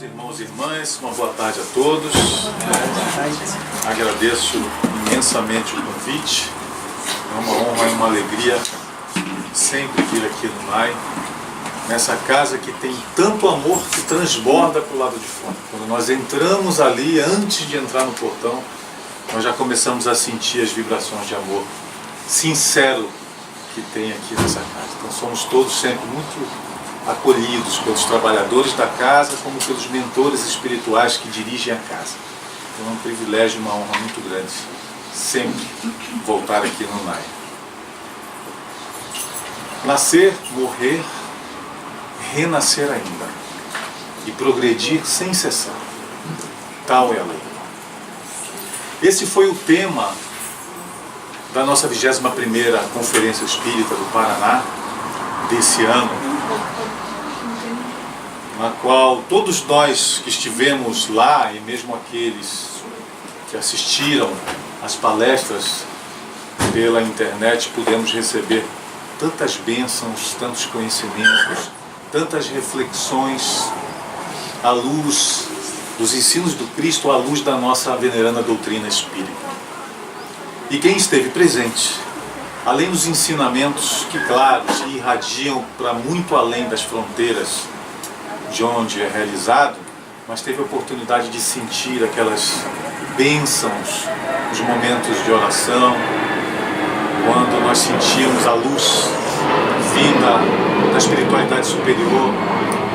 Queridos irmãos e irmãs, uma boa tarde a todos. Agradeço imensamente o convite. É uma honra e uma alegria sempre vir aqui no NAI, nessa casa que tem tanto amor que transborda para o lado de fora. Quando nós entramos ali, antes de entrar no portão, nós já começamos a sentir as vibrações de amor sincero que tem aqui nessa casa. Então somos todos sempre muito acolhidos pelos trabalhadores da casa, como pelos mentores espirituais que dirigem a casa. Então é um privilégio e uma honra muito grande sempre voltar aqui no NAI. Nascer, morrer, renascer ainda e progredir sem cessar. Tal é a lei. Esse foi o tema da nossa 21ª Conferência Espírita do Paraná desse ano, na qual todos nós que estivemos lá, e mesmo aqueles que assistiram às palestras pela internet, pudemos receber tantas bênçãos, tantos conhecimentos, tantas reflexões à luz dos ensinos do Cristo, à luz da nossa veneranda doutrina espírita. E quem esteve presente, além dos ensinamentos que, claro, se irradiam para muito além das fronteiras de onde é realizado, mas teve a oportunidade de sentir aquelas bênçãos nos momentos de oração, quando nós sentíamos a luz vinda da espiritualidade superior,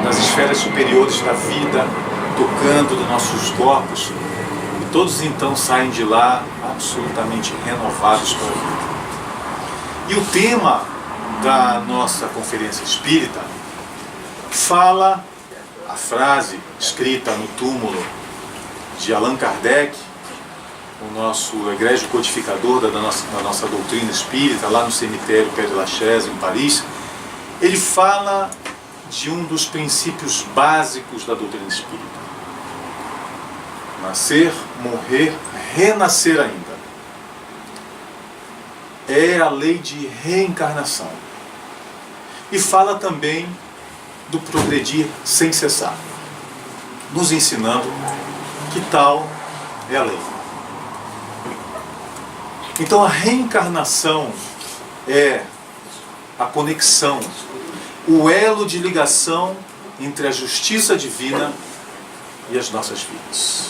das esferas superiores da vida, tocando nos nossos corpos, e todos então saem de lá absolutamente renovados pela vida. E o tema da nossa conferência espírita fala a frase escrita no túmulo de Allan Kardec, o nosso egrégio codificador da nossa doutrina espírita, lá no cemitério Père Lachaise, em Paris. Ele fala de um dos princípios básicos da doutrina espírita: nascer, morrer, renascer ainda. É a lei de reencarnação. E fala também do progredir sem cessar, nos ensinando que tal é a lei. Então a reencarnação é a conexão, o elo de ligação entre a justiça divina e as nossas vidas.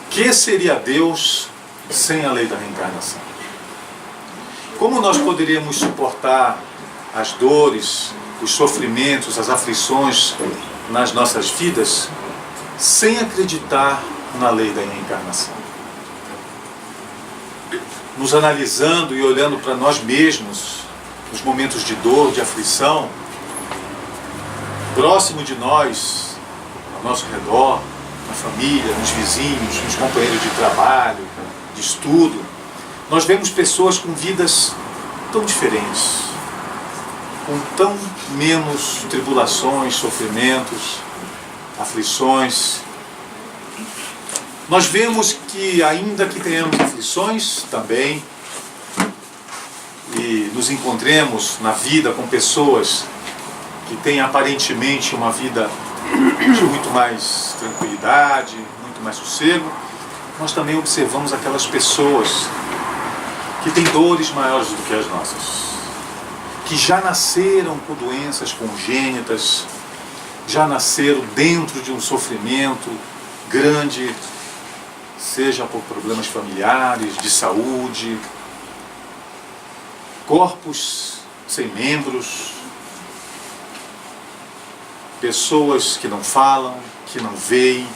Que seria Deus sem a lei da reencarnação? Como nós poderíamos suportar as dores, os sofrimentos, as aflições nas nossas vidas sem acreditar na lei da reencarnação? Nos analisando e olhando para nós mesmos nos momentos de dor, de aflição, próximo de nós, ao nosso redor, na família, nos vizinhos, nos companheiros de trabalho, de estudo, nós vemos pessoas com vidas tão diferentes, com tão menos tribulações, sofrimentos, aflições. Nós vemos que, ainda que tenhamos aflições também, e nos encontremos na vida com pessoas que têm aparentemente uma vida de muito mais tranquilidade, muito mais sossego, nós também observamos aquelas pessoas que têm dores maiores do que as nossas, que já nasceram com doenças congênitas, já nasceram dentro de um sofrimento grande, seja por problemas familiares, de saúde, corpos sem membros, pessoas que não falam, que não veem,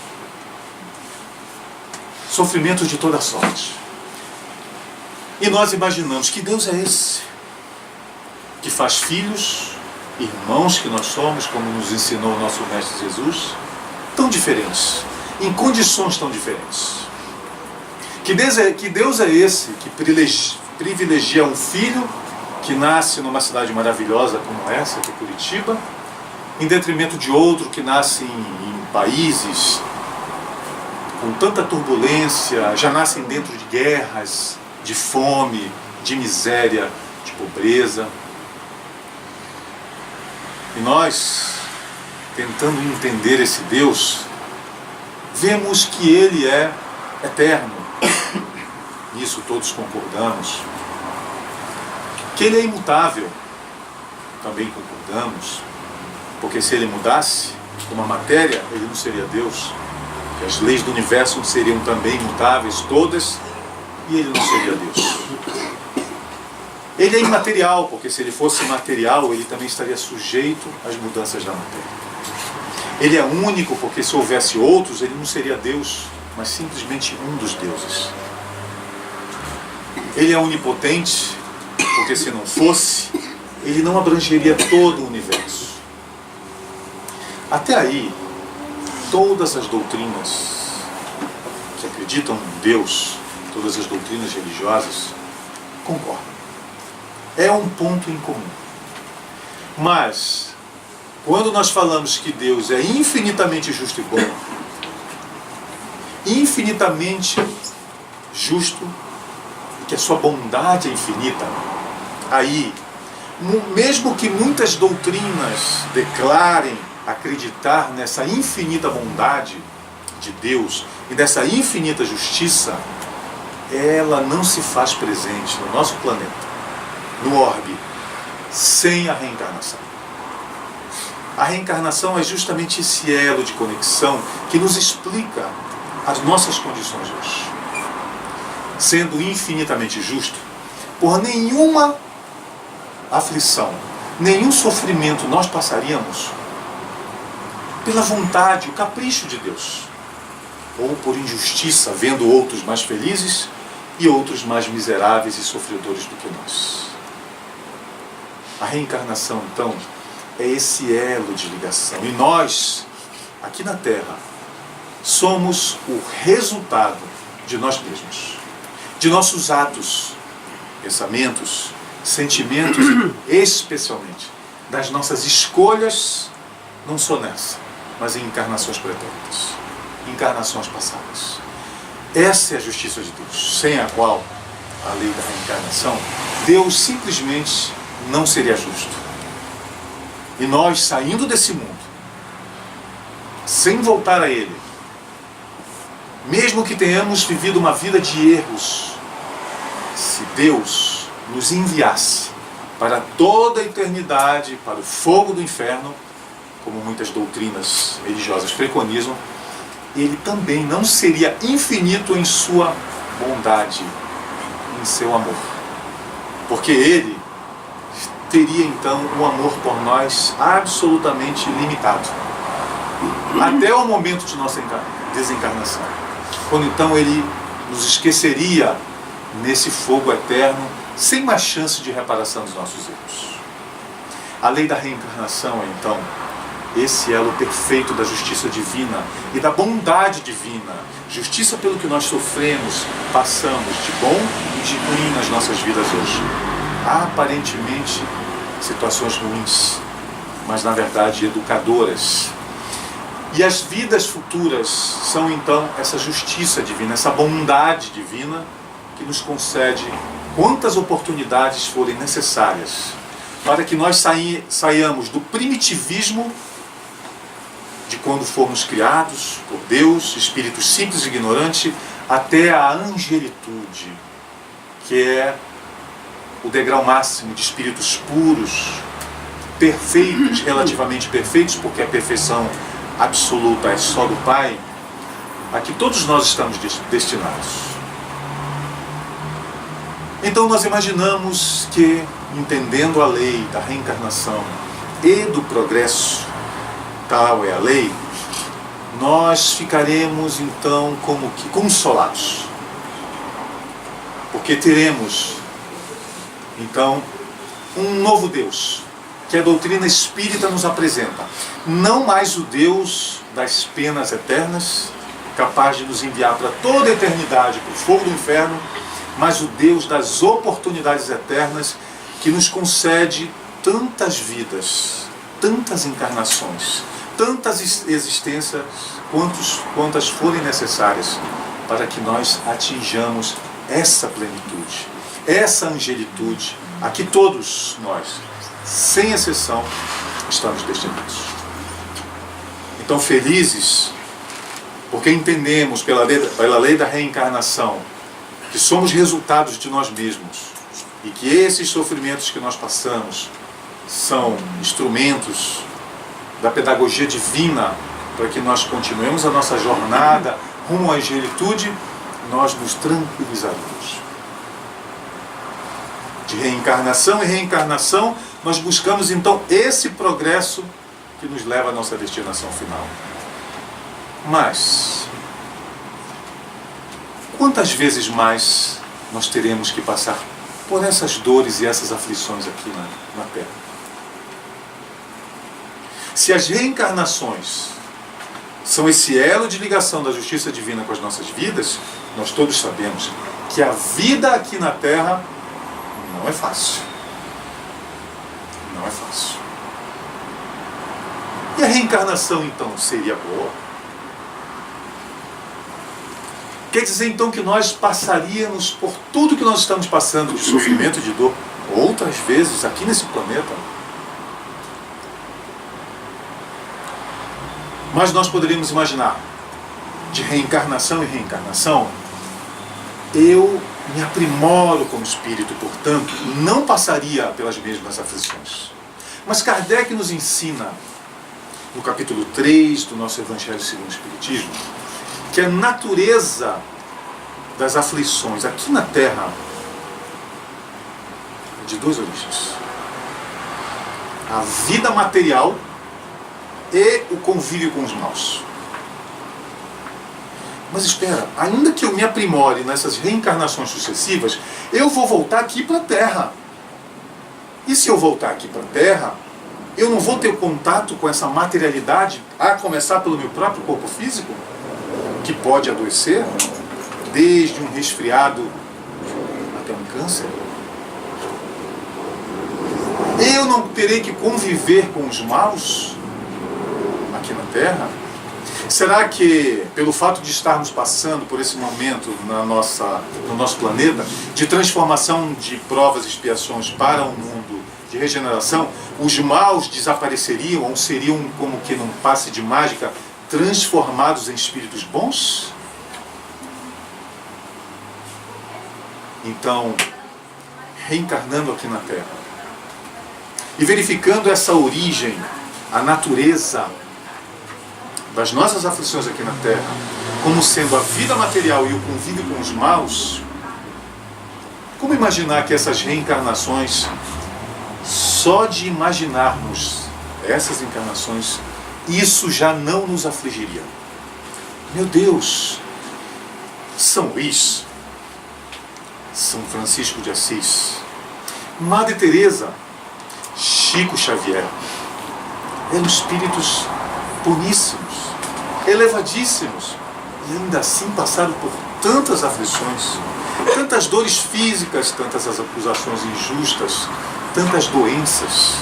sofrimentos de toda sorte. E nós imaginamos que Deus é esse, que faz filhos, irmãos que nós somos, como nos ensinou o nosso Mestre Jesus, tão diferentes, em condições tão diferentes. Que Deus é esse que privilegia um filho que nasce numa cidade maravilhosa como essa, que é Curitiba, em detrimento de outro que nasce em países com tanta turbulência, já nascem dentro de guerras, de fome, de miséria, de pobreza. E nós tentando entender esse Deus, vemos que Ele é eterno. Nisso todos concordamos. Que Ele é imutável, também concordamos. Porque se Ele mudasse uma matéria, Ele não seria Deus. Que as leis do universo seriam também imutáveis, todas, e Ele não seria Deus. Ele é imaterial, porque se Ele fosse material, Ele também estaria sujeito às mudanças da matéria. Ele é único, porque se houvesse outros, Ele não seria Deus, mas simplesmente um dos deuses. Ele é onipotente, porque se não fosse, Ele não abrangeria todo o universo. Até aí, todas as doutrinas que acreditam em Deus, todas as doutrinas religiosas, concordam. É um ponto em comum. Mas, quando nós falamos que Deus é infinitamente justo e bom, infinitamente justo, e que a sua bondade é infinita, aí, mesmo que muitas doutrinas declarem acreditar nessa infinita bondade de Deus e dessa infinita justiça, ela não se faz presente no nosso planeta, no orbe, sem a reencarnação. A reencarnação é justamente esse elo de conexão que nos explica as nossas condições hoje. Sendo infinitamente justo, por nenhuma aflição, nenhum sofrimento nós passaríamos pela vontade, o capricho de Deus, ou por injustiça, vendo outros mais felizes e outros mais miseráveis e sofredores do que nós. A reencarnação, então, é esse elo de ligação. E nós, aqui na Terra, somos o resultado de nós mesmos, de nossos atos, pensamentos, sentimentos, especialmente das nossas escolhas, não só nessa, mas em encarnações pretéritas, encarnações passadas. Essa é a justiça de Deus, sem a qual, a lei da reencarnação, Deus simplesmente não seria justo. E nós, saindo desse mundo, sem voltar a Ele, mesmo que tenhamos vivido uma vida de erros, se Deus nos enviasse para toda a eternidade, para o fogo do inferno, como muitas doutrinas religiosas preconizam, Ele também não seria infinito em sua bondade, em seu amor. Porque Ele teria então um amor por nós absolutamente limitado. Até o momento de nossa desencarnação. Quando então Ele nos esqueceria nesse fogo eterno, sem mais chance de reparação dos nossos erros. A lei da reencarnação é então esse elo perfeito da justiça divina e da bondade divina. Justiça pelo que nós sofremos, passamos de bom e de ruim nas nossas vidas hoje. Aparentemente, situações ruins, mas na verdade educadoras. E as vidas futuras são então essa justiça divina, essa bondade divina que nos concede quantas oportunidades forem necessárias para que nós saiamos do primitivismo de quando fomos criados por Deus, espíritos simples e ignorantes, até a angelitude, que é o degrau máximo de espíritos puros, perfeitos, relativamente perfeitos, porque a perfeição absoluta é só do Pai, a que todos nós estamos destinados. Então nós imaginamos que, entendendo a lei da reencarnação e do progresso, tal é a lei, nós ficaremos então como que consolados, porque teremos então um novo Deus, que a doutrina espírita nos apresenta. Não mais o Deus das penas eternas, capaz de nos enviar para toda a eternidade, para o fogo do inferno, mas o Deus das oportunidades eternas, que nos concede tantas vidas, tantas encarnações, tantas existências, quantas forem necessárias, para que nós atinjamos essa plenitude, essa angelitude, a que todos nós, sem exceção, estamos destinados. então felizes, porque entendemos pela lei da reencarnação que somos resultados de nós mesmos e que esses sofrimentos que nós passamos são instrumentos da pedagogia divina para que nós continuemos a nossa jornada rumo à angelitude, nós nos tranquilizaremos. De reencarnação em reencarnação, nós buscamos então esse progresso que nos leva à nossa destinação final. Mas, quantas vezes mais nós teremos que passar por essas dores e essas aflições aqui na Terra? Se as reencarnações são esse elo de ligação da justiça divina com as nossas vidas, nós todos sabemos que a vida aqui na Terra não é fácil. Não é fácil. E a reencarnação, então, seria boa? Quer dizer, então, que nós passaríamos por tudo que nós estamos passando de sofrimento e de dor outras vezes aqui nesse planeta? Mas nós poderíamos imaginar, de reencarnação em reencarnação, eu me aprimoro como espírito, portanto, não passaria pelas mesmas aflições. Mas Kardec nos ensina, no capítulo 3 do nosso Evangelho segundo o Espiritismo, que a natureza das aflições aqui na Terra é de duas origens: a vida material e o convívio com os maus. Mas espera, ainda que eu me aprimore nessas reencarnações sucessivas, eu vou voltar aqui para a Terra. E se eu voltar aqui para a Terra, eu não vou ter contato com essa materialidade, a começar pelo meu próprio corpo físico, que pode adoecer, desde um resfriado até um câncer? Eu não terei que conviver com os maus aqui na Terra? Será que, pelo fato de estarmos passando por esse momento no nosso planeta, de transformação de provas e expiações para um mundo de regeneração, os maus desapareceriam ou seriam, como que num passe de mágica, transformados em espíritos bons? Então, reencarnando aqui na Terra e verificando essa origem, a natureza das nossas aflições aqui na Terra, como sendo a vida material e o convívio com os maus, como imaginar que essas reencarnações, só de imaginarmos essas encarnações, isso já não nos afligiria? Meu Deus! São Luís, São Francisco de Assis, Madre Teresa, Chico Xavier, eram espíritos boníssimos, elevadíssimos, e ainda assim passaram por tantas aflições, tantas dores físicas, tantas acusações injustas, tantas doenças.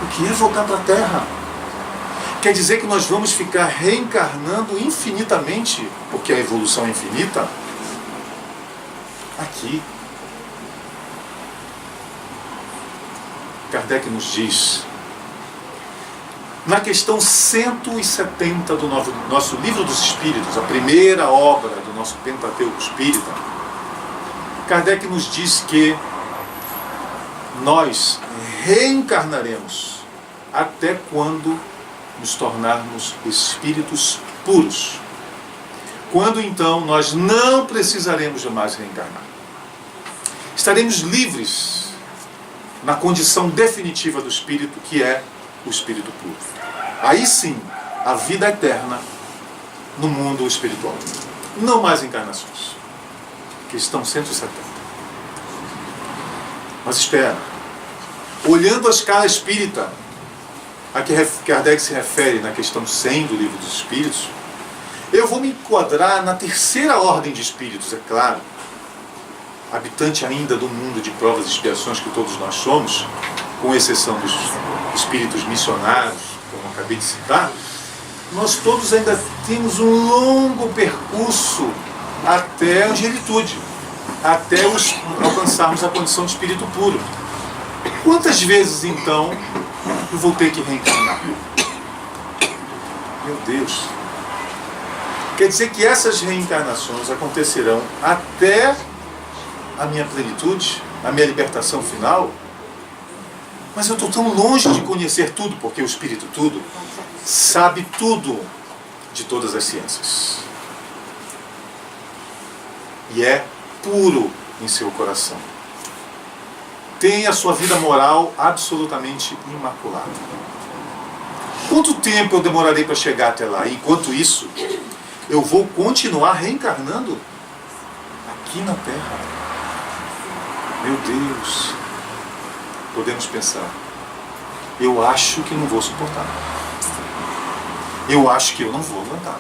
O que é voltar para a Terra? Quer dizer que nós vamos ficar reencarnando infinitamente, porque a evolução é infinita? Aqui. Kardec nos diz, na questão 170 do nosso Livro dos Espíritos, a primeira obra do nosso Pentateuco Espírita, Kardec nos diz que nós reencarnaremos até quando nos tornarmos espíritos puros. Quando então nós não precisaremos jamais reencarnar. Estaremos livres na condição definitiva do espírito, que é o espírito puro. Aí sim, a vida eterna no mundo espiritual. Não mais encarnações. Questão 170. Mas espera. Olhando a escala espírita, a que Kardec se refere na questão 100 do Livro dos Espíritos, eu vou me enquadrar na terceira ordem de espíritos, é claro, habitante ainda do mundo de provas e expiações que todos nós somos, com exceção dos espíritos missionários, como eu acabei de citar. Nós todos ainda temos um longo percurso até a angelitude, até alcançarmos a condição de espírito puro. Quantas vezes então eu vou ter que reencarnar? Meu Deus! Quer dizer que essas reencarnações acontecerão até a minha plenitude, a minha libertação final? Mas eu estou tão longe de conhecer tudo, porque o Espírito tudo sabe tudo de todas as ciências. E é puro em seu coração. Tem a sua vida moral absolutamente imaculada. Quanto tempo eu demorarei para chegar até lá? Enquanto isso, eu vou continuar reencarnando aqui na Terra. Meu Deus! Podemos pensar, eu acho que não vou suportar. Eu acho que eu não vou aguentar.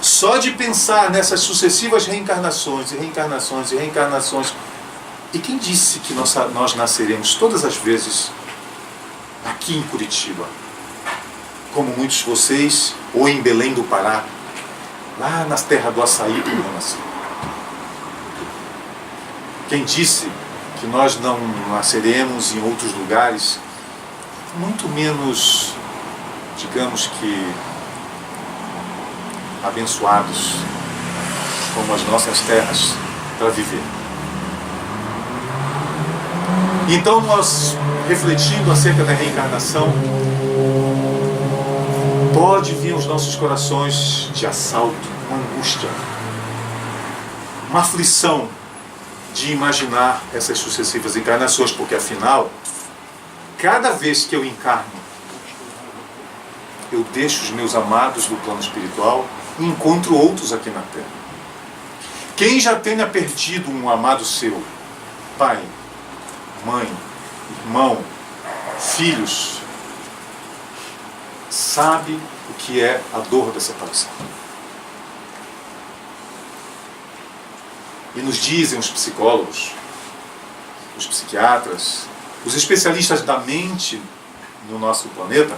Só de pensar nessas sucessivas reencarnações e reencarnações e reencarnações. E quem disse que nós nasceremos todas as vezes aqui em Curitiba? Como muitos de vocês, ou em Belém do Pará, lá na terra do açaí que eu nasci. Quem disse que nós não nasceremos em outros lugares muito menos, digamos que, abençoados como as nossas terras para viver? Então nós, refletindo acerca da reencarnação, pode vir aos nossos corações de assalto, uma angústia, uma aflição de imaginar essas sucessivas encarnações, porque afinal, cada vez que eu encarno, eu deixo os meus amados do plano espiritual e encontro outros aqui na Terra. Quem já tenha perdido um amado seu, pai, mãe, irmão, filhos, sabe o que é a dor da separação. E nos dizem os psicólogos, os psiquiatras, os especialistas da mente no nosso planeta,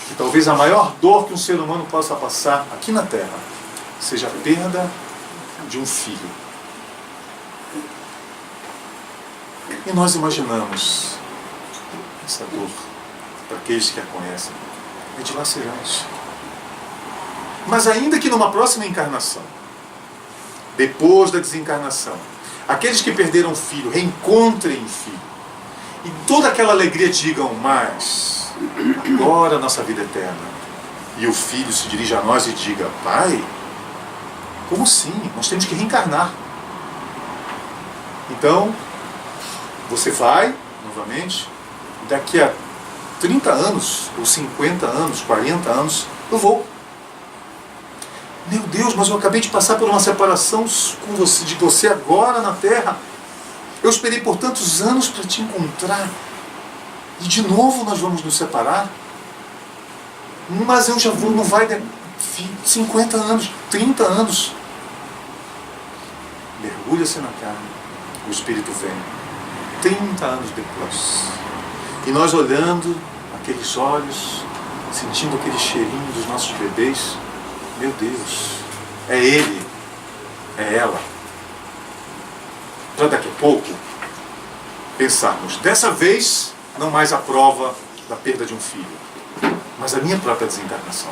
que talvez a maior dor que um ser humano possa passar aqui na Terra seja a perda de um filho. E nós imaginamos essa dor, para aqueles que a conhecem, é dilacerante. Mas ainda que numa próxima encarnação, depois da desencarnação, aqueles que perderam o filho reencontrem o filho, e toda aquela alegria digam, mas agora a nossa vida é eterna. E o filho se dirige a nós e diga, pai, como assim? Nós temos que reencarnar. Então, você vai, novamente, e daqui a 30 anos, ou 50 anos, 40 anos, eu vou. Meu Deus, mas eu acabei de passar por uma separação com você, de você agora na Terra. Eu esperei por tantos anos para te encontrar. E de novo nós vamos nos separar. Mas eu já vou, não vai dar 50 anos, 30 anos. Mergulha-se na carne. O Espírito vem. 30 anos depois. E nós olhando aqueles olhos, sentindo aquele cheirinho dos nossos bebês. Meu Deus, é ele, é ela. Para daqui a pouco pensarmos, dessa vez não mais a prova da perda de um filho, mas a minha própria desencarnação.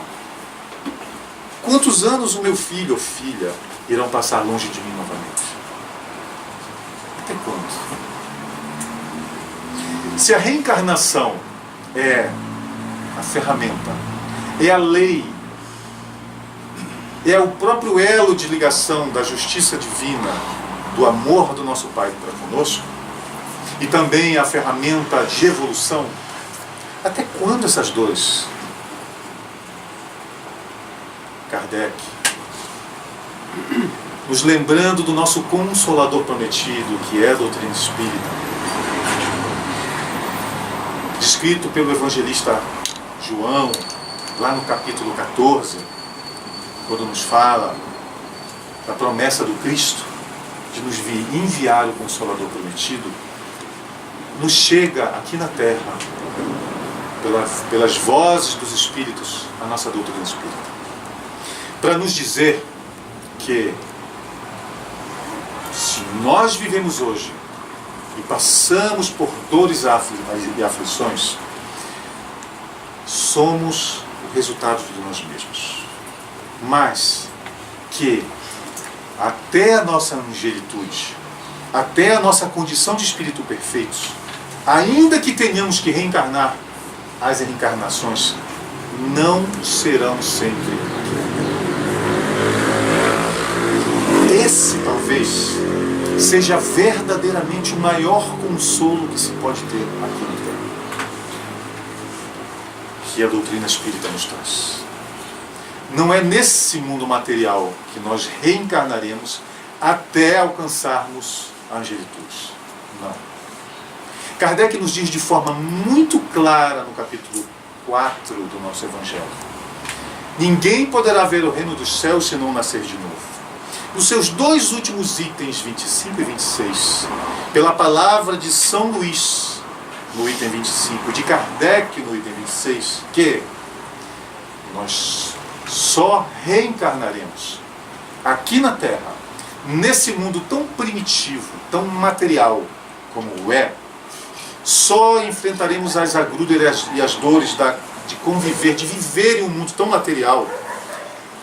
Quantos anos o meu filho ou filha irão passar longe de mim novamente? Até quando? Se a reencarnação é a ferramenta, é a lei, é o próprio elo de ligação da justiça divina, do amor do nosso Pai para conosco, e também a ferramenta de evolução, até quando essas dores? Kardec, nos lembrando do nosso Consolador prometido, que é a doutrina espírita, descrito pelo evangelista João, lá no capítulo 14, quando nos fala da promessa do Cristo de nos enviar o Consolador prometido, nos chega aqui na Terra, pelas vozes dos Espíritos, a nossa doutrina espírita, para nos dizer que se nós vivemos hoje e passamos por dores e aflições, somos o resultado de nós mesmos, mas que até a nossa angelitude, até a nossa condição de espírito perfeito, ainda que tenhamos que reencarnar, as reencarnações não serão sempre. Esse talvez seja verdadeiramente o maior consolo que se pode ter aqui na Terra, que a doutrina espírita nos traz. Não é nesse mundo material que nós reencarnaremos até alcançarmos a angelitude. Não. Kardec nos diz de forma muito clara no capítulo 4 do nosso Evangelho: ninguém poderá ver o reino dos céus se não nascer de novo. Nos seus dois últimos itens, 25 e 26, pela palavra de São Luís, no item 25, de Kardec, no item 26, que nós só reencarnaremos aqui na Terra, nesse mundo tão primitivo, tão material como é, só enfrentaremos as agruras e as dores de conviver, de viver em um mundo tão material,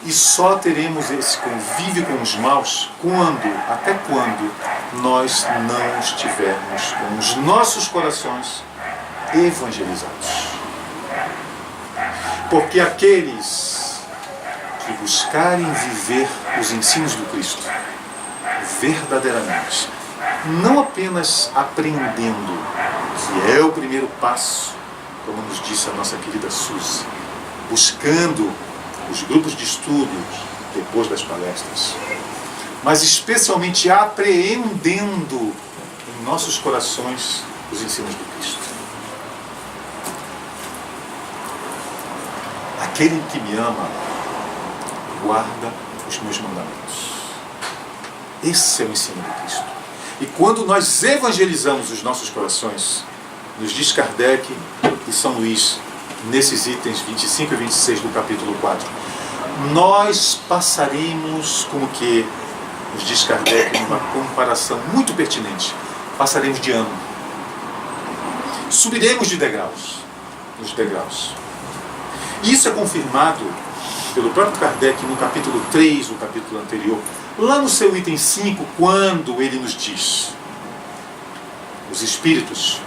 e só teremos esse convívio com os maus até quando nós não estivermos com os nossos corações evangelizados. Porque aqueles que buscarem viver os ensinos do Cristo verdadeiramente, não apenas aprendendo, que é o primeiro passo, como nos disse a nossa querida Suzy, buscando os grupos de estudos depois das palestras, mas especialmente apreendendo em nossos corações os ensinos do Cristo. Aquele que me ama guarda os meus mandamentos. Esse é o ensino do Cristo. E quando nós evangelizamos os nossos corações, nos diz Kardec e São Luís, nesses itens 25 e 26 do capítulo 4, nós passaremos, como que nos diz Kardec, numa comparação muito pertinente, passaremos de ano. Subiremos de degraus, nos degraus. Isso é confirmado pelo próprio Kardec no capítulo 3, o capítulo anterior, lá no seu item 5, quando ele nos diz: os espíritos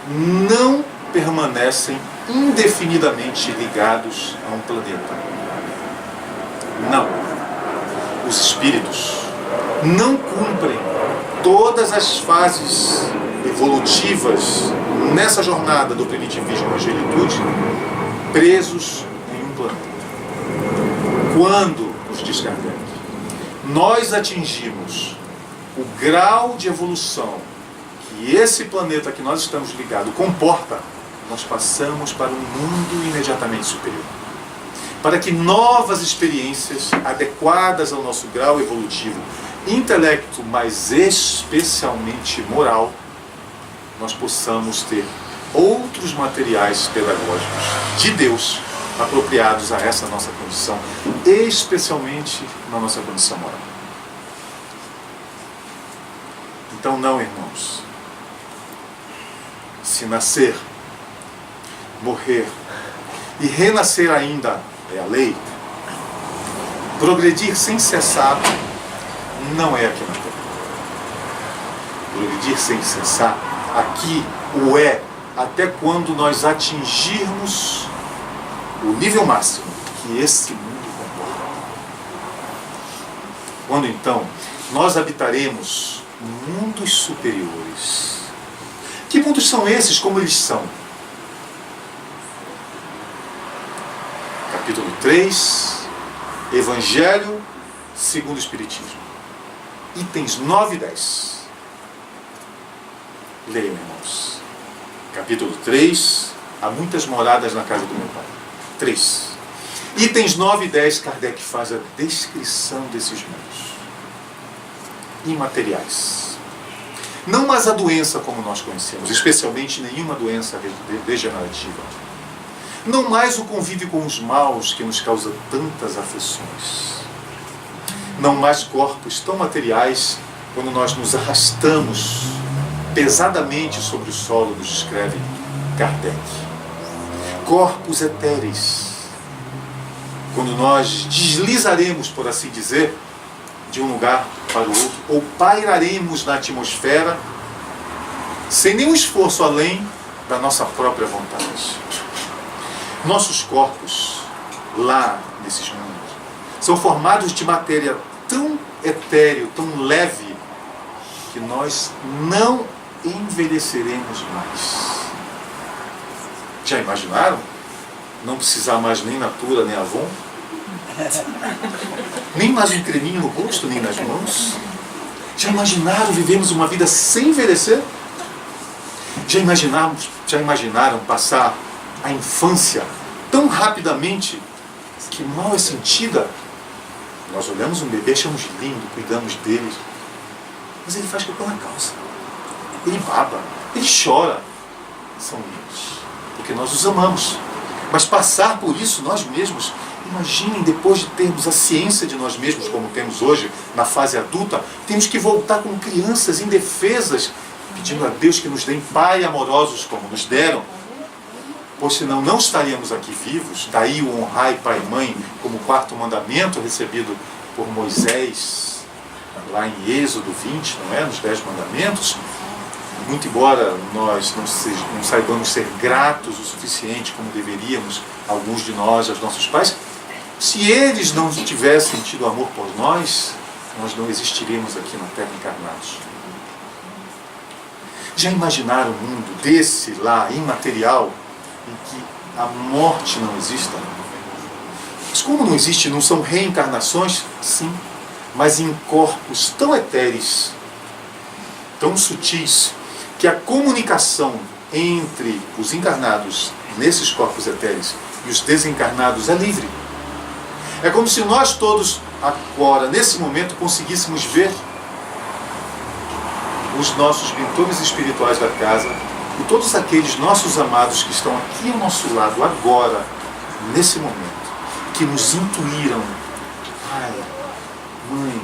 não permanecem indefinidamente ligados a um planeta. Não. Os espíritos não cumprem todas as fases evolutivas nessa jornada do primitivismo à angelitude presos em um planeta. Quando, nos diz Kardec, nós atingimos o grau de evolução que esse planeta que nós estamos ligados comporta, nós passamos para um mundo imediatamente superior. Para que novas experiências adequadas ao nosso grau evolutivo, intelecto, mas especialmente moral, nós possamos ter outros materiais pedagógicos de Deus apropriados a essa nossa condição, especialmente na nossa condição moral. Então não, irmãos, se nascer, morrer e renascer ainda é a lei, progredir sem cessar não é aqui na Terra. Progredir sem cessar aqui o é até quando nós atingirmos o nível máximo que esse mundo comporta. Quando então nós habitaremos mundos superiores. Que mundos são esses? Como eles são? Capítulo 3, Evangelho segundo o Espiritismo. Itens 9 e 10. Leiam, irmãos. Capítulo 3, há muitas moradas na casa do meu Pai. 3. Itens 9 e 10, Kardec faz a descrição desses mundos imateriais. Não mais a doença como nós conhecemos, especialmente nenhuma doença degenerativa. Não mais o convívio com os maus que nos causa tantas aflições. Não mais corpos tão materiais quando nós nos arrastamos pesadamente sobre o solo, nos escreve Kardec. Corpos etéreis, quando nós deslizaremos, por assim dizer, de um lugar para o outro, ou pairaremos na atmosfera, sem nenhum esforço além da nossa própria vontade. Nossos corpos, lá nesses mundos, são formados de matéria tão etéreo, tão leve, que nós não envelheceremos mais. Já imaginaram? Não precisar mais nem Natura, nem Avon? Nem mais um creminho no rosto, nem nas mãos? Já imaginaram vivermos uma vida sem envelhecer? Já imaginaram passar a infância tão rapidamente que mal é sentida? Nós olhamos um bebê, achamos lindo, cuidamos dele, mas ele faz cocô na calça, ele baba, ele chora. São lindos, porque nós os amamos. Mas passar por isso nós mesmos, imaginem, depois de termos a ciência de nós mesmos, como temos hoje, na fase adulta, temos que voltar como crianças indefesas, pedindo a Deus que nos dê pais amorosos como nos deram, pois senão não estaríamos aqui vivos. Daí o honrai pai e mãe como quarto mandamento recebido por Moisés, lá em Êxodo 20, não é? Nos 10 mandamentos. Muito embora nós não saibamos ser gratos o suficiente como deveríamos, alguns de nós, aos nossos pais, se eles não tivessem tido amor por nós, nós não existiríamos aqui na Terra encarnados. Já imaginaram um mundo desse lá, imaterial, em que a morte não exista? Mas como não existe, não são reencarnações? Sim, mas em corpos tão etéreos, tão sutis, que a comunicação entre os encarnados nesses corpos etéreos e os desencarnados é livre. É como se nós todos, agora, nesse momento, conseguíssemos ver os nossos mentores espirituais da casa e todos aqueles nossos amados que estão aqui ao nosso lado agora, nesse momento, que nos intuíram: pai, mãe,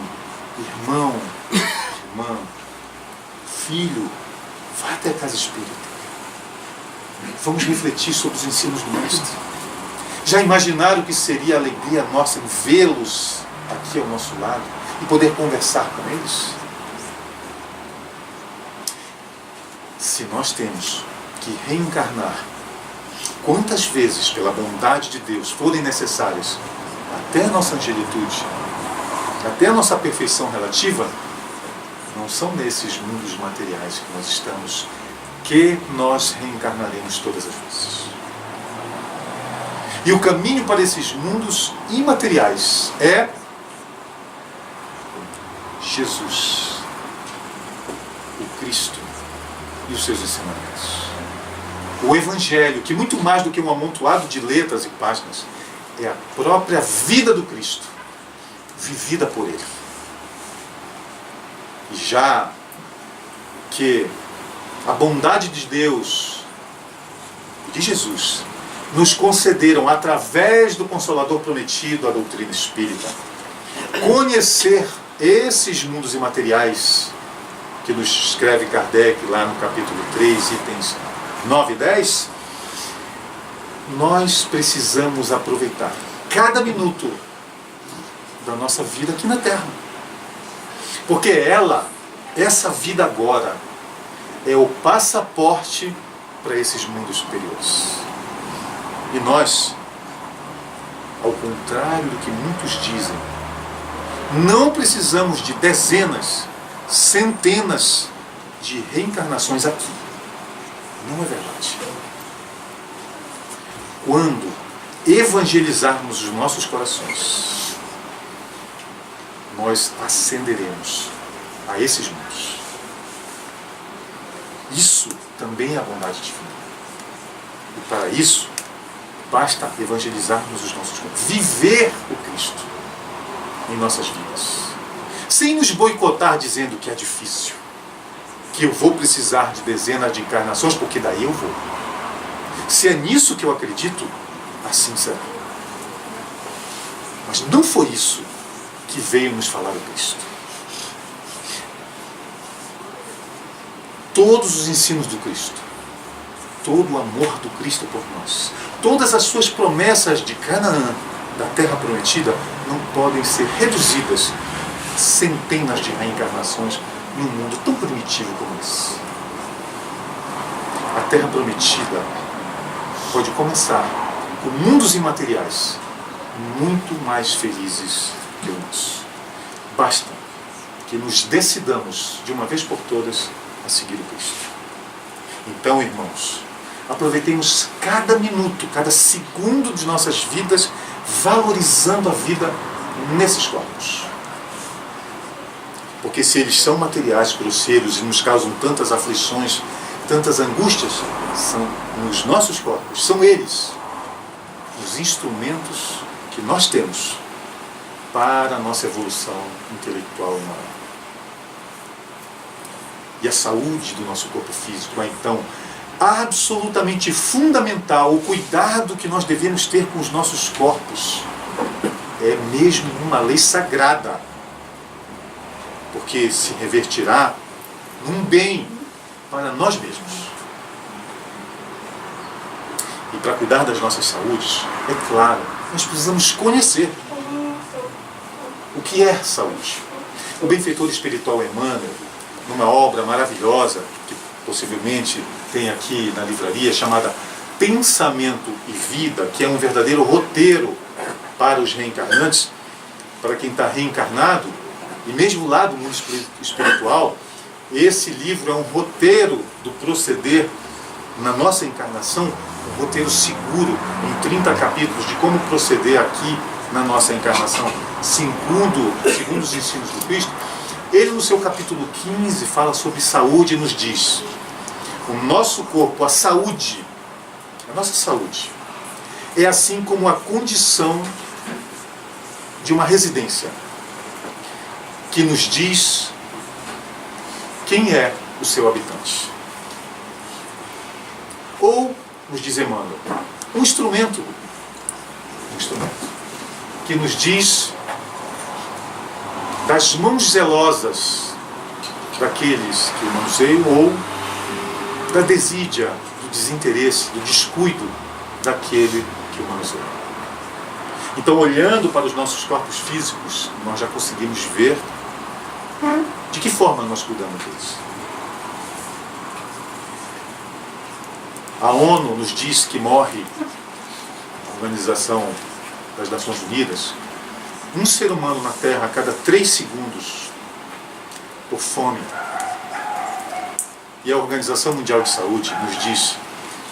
irmão, irmã, filho, vai até a casa espírita. Vamos refletir sobre os ensinos do Mestre. Já imaginaram o que seria a alegria nossa em vê-los aqui ao nosso lado e poder conversar com eles? Se nós temos que reencarnar quantas vezes, pela bondade de Deus, forem necessárias, até a nossa angelitude, até a nossa perfeição relativa, não são nesses mundos materiais que nós estamos que nós reencarnaremos todas as vezes. E o caminho para esses mundos imateriais é Jesus, o Cristo e os seus ensinamentos. O Evangelho, que muito mais do que um amontoado de letras e páginas, é a própria vida do Cristo, vivida por Ele. E já que a bondade de Deus, de Jesus, nos concederam, através do Consolador prometido, a doutrina espírita, conhecer esses mundos imateriais, que nos escreve Kardec lá no capítulo 3, itens 9 e 10, nós precisamos aproveitar cada minuto da nossa vida aqui na Terra. Porque essa vida agora, é o passaporte para esses mundos superiores. E nós, ao contrário do que muitos dizem, não precisamos de dezenas, centenas de reencarnações aqui. Não é verdade. Quando evangelizarmos os nossos corações, nós ascenderemos a esses mundos. Isso também é a bondade divina. E para isso, basta evangelizarmos os nossos corpos, viver o Cristo em nossas vidas, sem nos boicotar dizendo que é difícil, que eu vou precisar de dezenas de encarnações, porque daí eu vou. Se é nisso que eu acredito, assim será. Mas não foi isso que veio nos falar o Cristo. Todos os ensinos do Cristo, todo o amor do Cristo por nós, todas as suas promessas de Canaã, da Terra Prometida não podem ser reduzidas a centenas de reencarnações em um mundo tão primitivo como esse. A Terra Prometida pode começar com mundos imateriais muito mais felizes que o nosso. Basta que nos decidamos de uma vez por todas a seguir o Cristo. Então, irmãos, aproveitemos cada minuto, cada segundo de nossas vidas, valorizando a vida nesses corpos. Porque se eles são materiais, grosseiros e nos causam tantas aflições, tantas angústias, são nos nossos corpos, são eles os instrumentos que nós temos para a nossa evolução intelectual e moral. E a saúde do nosso corpo físico é, então, absolutamente fundamental. O cuidado que nós devemos ter com os nossos corpos é mesmo uma lei sagrada, porque se revertirá num bem para nós mesmos. E para cuidar das nossas saúdes, é claro, nós precisamos conhecer o que é saúde. O benfeitor espiritual Emmanuel, numa obra maravilhosa, que possivelmente tem aqui na livraria, chamada Pensamento e Vida, que é um verdadeiro roteiro para os reencarnantes, para quem está reencarnado, e mesmo lá do mundo espiritual, esse livro é um roteiro do proceder na nossa encarnação, um roteiro seguro, em 30 capítulos, de como proceder aqui na nossa encarnação, segundo os ensinos do Cristo. Ele, no seu capítulo 15, fala sobre saúde e nos diz: o nosso corpo, a nossa saúde, é assim como a condição de uma residência, que nos diz quem é o seu habitante. Ou, nos diz Emmanuel, um instrumento que nos diz das mãos zelosas daqueles que o manuseiam, ou da desídia, do desinteresse, do descuido daquele que o manuseia. Então, olhando para os nossos corpos físicos, nós já conseguimos ver de que forma nós cuidamos deles. A ONU nos diz que morre, a Organização das Nações Unidas, um ser humano na Terra a cada 3 segundos por fome. E a Organização Mundial de Saúde nos diz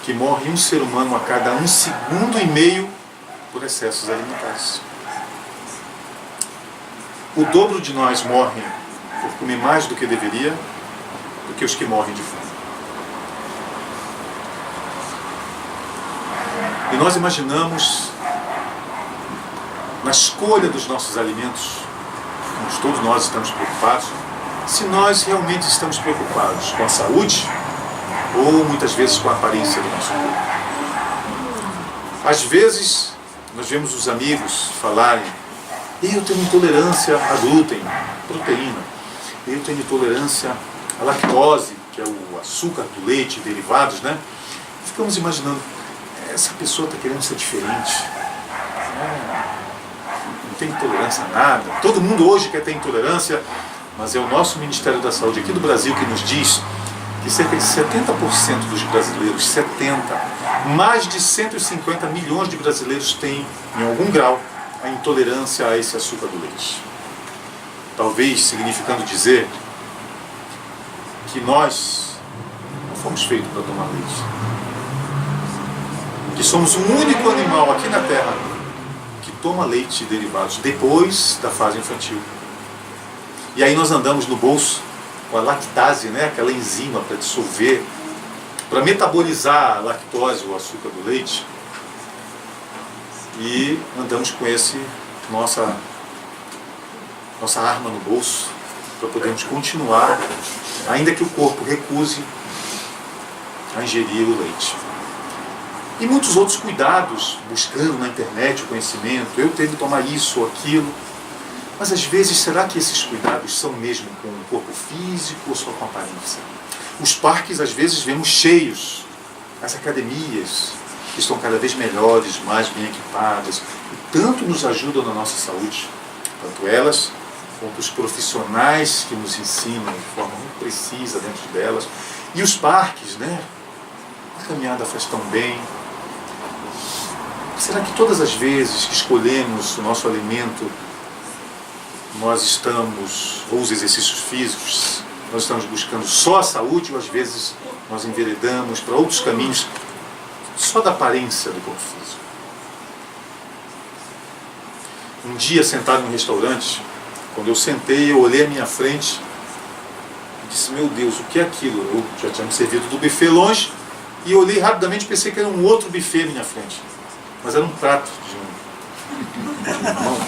que morre um ser humano a cada 1,5 segundos por excessos alimentares. O dobro de nós morrem por comer mais do que deveria, do que os que morrem de fome. E nós imaginamos, na escolha dos nossos alimentos, como todos nós estamos preocupados, se nós realmente estamos preocupados com a saúde ou muitas vezes com a aparência do nosso corpo. Às vezes, nós vemos os amigos falarem: eu tenho intolerância a glúten, proteína, eu tenho intolerância à lactose, que é o açúcar do leite e derivados, né? Ficamos imaginando, essa pessoa está querendo ser diferente. Não tem intolerância a nada. Todo mundo hoje quer ter intolerância, mas é o nosso Ministério da Saúde aqui do Brasil que nos diz que cerca de 70% dos brasileiros, mais de 150 milhões de brasileiros têm, em algum grau, a intolerância a esse açúcar do leite. Talvez significando dizer que nós não fomos feitos para tomar leite. Que somos o único animal aqui na Terra que toma leite e derivados depois da fase infantil. E aí nós andamos no bolso com a lactase, né? Aquela enzima para dissolver, para metabolizar a lactose, o açúcar do leite. E andamos com nossa arma no bolso para podermos continuar, ainda que o corpo recuse a ingerir o leite. E muitos outros cuidados, buscando na internet o conhecimento, eu tenho que tomar isso ou aquilo. Mas às vezes, será que esses cuidados são mesmo com o corpo físico ou só com a aparência? Os parques às vezes vemos cheios, as academias que estão cada vez melhores, mais bem equipadas, e tanto nos ajudam na nossa saúde, tanto elas quanto os profissionais que nos ensinam de forma muito precisa dentro delas, e os parques, né? A caminhada faz tão bem. Será que todas as vezes que escolhemos o nosso alimento, nós estamos, ou os exercícios físicos, nós estamos buscando só a saúde, ou às vezes nós enveredamos para outros caminhos só da aparência do corpo físico? Um dia, sentado num restaurante, quando eu sentei, eu olhei à minha frente e disse, meu Deus, o que é aquilo? Eu já tinha me servido do buffet longe, e eu olhei rapidamente e pensei que era um outro buffet à minha frente. Mas era um prato de mão.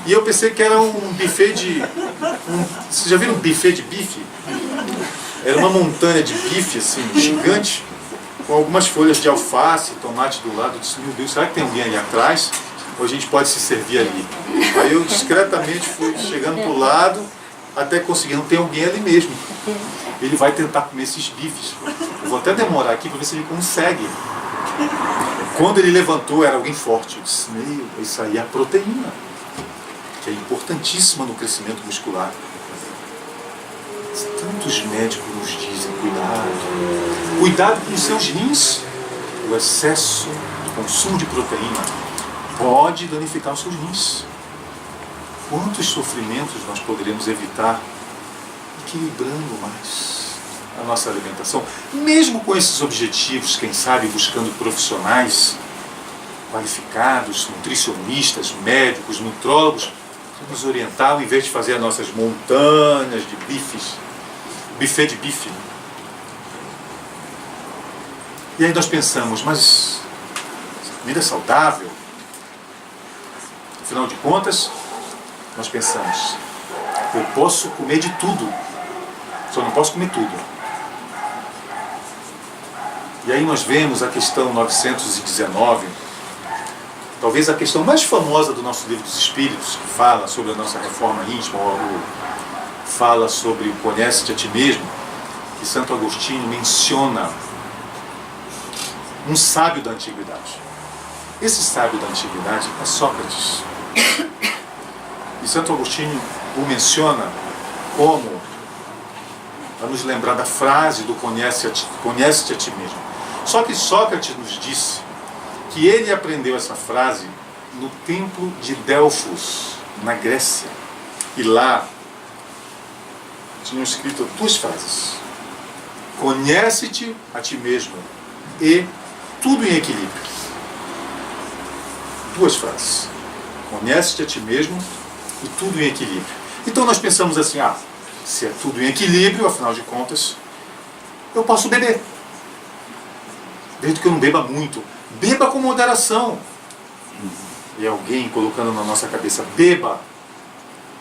E eu pensei que era um buffet de... Vocês já viram um buffet de bife? Era uma montanha de bife, assim, gigante, com algumas folhas de alface, tomate do lado. Eu disse, meu Deus, será que tem alguém ali atrás? Ou a gente pode se servir ali? Aí eu discretamente fui chegando para o lado, até conseguir, não tem alguém ali mesmo. Ele vai tentar comer esses bifes. Eu vou até demorar aqui para ver se ele consegue. Quando ele levantou, era alguém forte. Eu disse, meu, isso aí é a proteína, que é importantíssima no crescimento muscular. Tantos médicos nos dizem, cuidado com os seus rins. O excesso de consumo de proteína pode danificar os seus rins. Quantos sofrimentos nós poderemos evitar equilibrando mais a nossa alimentação, mesmo com esses objetivos, quem sabe buscando profissionais qualificados, nutricionistas, médicos, nutrólogos, para nos orientar, ao invés de fazer as nossas montanhas de bifes, buffet de bife. E aí nós pensamos, mas comida é saudável? Afinal de contas, nós pensamos, eu posso comer de tudo, só não posso comer tudo. E aí nós vemos a questão 919, talvez a questão mais famosa do nosso Livro dos Espíritos, que fala sobre a nossa reforma íntima, ou fala sobre o conhece-te a ti mesmo, que Santo Agostinho menciona um sábio da antiguidade. Esse sábio da antiguidade é Sócrates. E Santo Agostinho o menciona como a nos lembrar da frase do conhece-te a ti mesmo. Só que Sócrates nos disse que ele aprendeu essa frase no templo de Delfos, na Grécia. E lá tinham escrito duas frases: conhece-te a ti mesmo e tudo em equilíbrio. Duas frases: conhece-te a ti mesmo e tudo em equilíbrio. Então nós pensamos assim, se é tudo em equilíbrio, afinal de contas, eu posso beber. Desde que eu não beba muito. Beba com moderação. E alguém colocando na nossa cabeça, beba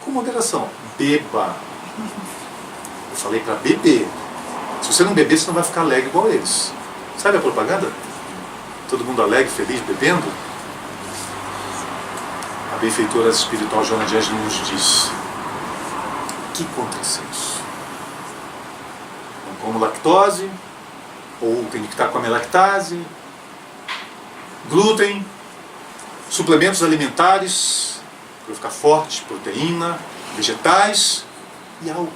com moderação. Beba. Eu falei para beber. Se você não beber, você não vai ficar alegre igual eles. Sabe a propaganda? Todo mundo alegre, feliz, bebendo? A benfeitora espiritual Joana de Ângeles nos diz: que contrassenso. Não como lactose, ou tem que estar com a melactase, glúten, suplementos alimentares para ficar forte, proteína, vegetais e álcool.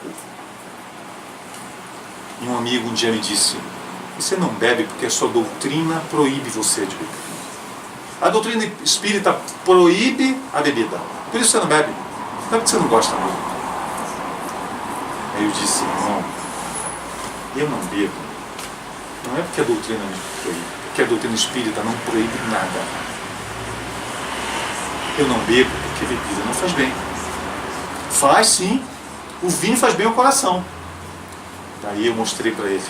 E um amigo um dia me disse: você não bebe porque a sua doutrina proíbe você de beber. A doutrina espírita proíbe a bebida, por isso você não bebe. Não é porque você não gosta mesmo. Aí eu disse: não, eu não bebo. Não é porque a doutrina me proíbe, porque a doutrina espírita não proíbe nada. Eu não bebo porque bebida não faz bem. Faz sim, o vinho faz bem ao coração. Daí eu mostrei para ele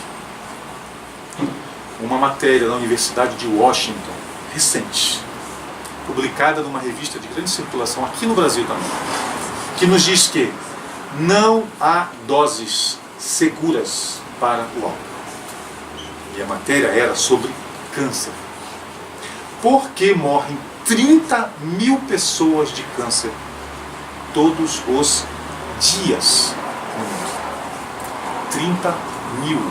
uma matéria da Universidade de Washington, recente, publicada numa revista de grande circulação aqui no Brasil também, que nos diz que não há doses seguras para o álcool. E a matéria era sobre câncer. Porque morrem 30 mil pessoas de câncer todos os dias no mundo. 30 mil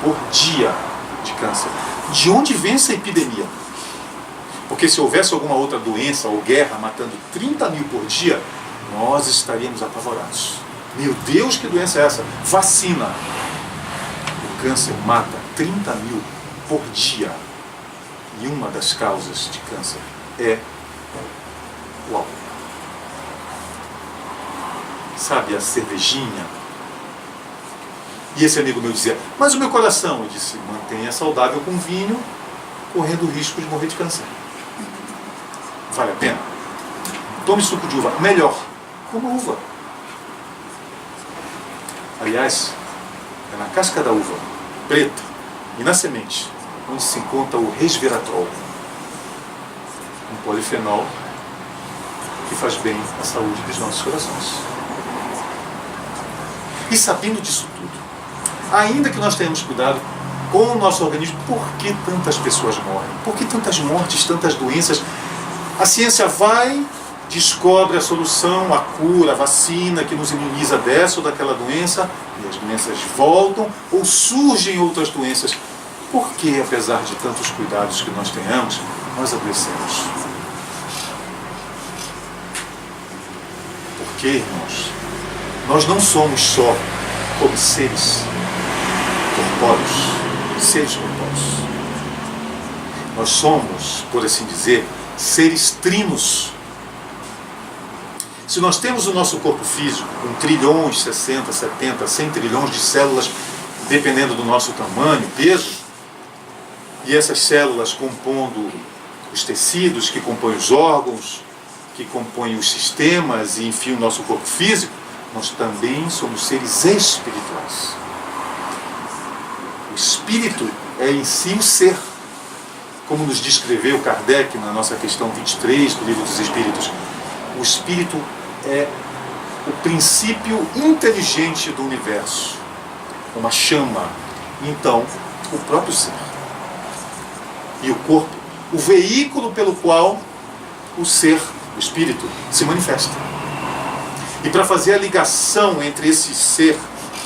por dia de câncer. De onde vem essa epidemia? Porque se houvesse alguma outra doença ou guerra matando 30 mil por dia, nós estaríamos apavorados. Meu Deus, que doença é essa? Vacina. O câncer mata 30 mil por dia. E uma das causas de câncer é o álcool. Sabe, a cervejinha. E esse amigo meu dizia, mas o meu coração? Eu disse, mantenha saudável com vinho, correndo o risco de morrer de câncer. Vale a pena? Tome suco de uva. Melhor, coma uva. Aliás, é na casca da uva, preta, e na semente, onde se encontra o resveratrol, um polifenol que faz bem à saúde dos nossos corações. E sabendo disso tudo, ainda que nós tenhamos cuidado com o nosso organismo, por que tantas pessoas morrem? Por que tantas mortes, tantas doenças? A ciência vai, descobre a solução, a cura, a vacina que nos imuniza dessa ou daquela doença, e as doenças voltam, ou surgem outras doenças. Por que, apesar de tantos cuidados que nós tenhamos, nós adoecemos? Porque, irmãos, nós não somos só como seres corpóreos, nós somos, por assim dizer, seres trinos. Se nós temos o nosso corpo físico com trilhões, 60, 70, 100 trilhões de células, dependendo do nosso tamanho, peso, e essas células compondo os tecidos, que compõem os órgãos, que compõem os sistemas e, enfim, o nosso corpo físico, nós também somos seres espirituais. O espírito é em si o ser, como nos descreveu Kardec na nossa questão 23 do Livro dos Espíritos. O espírito é o princípio inteligente do universo, uma chama, então, o próprio ser. E o corpo, o veículo pelo qual o ser, o espírito, se manifesta. E para fazer a ligação entre esse ser,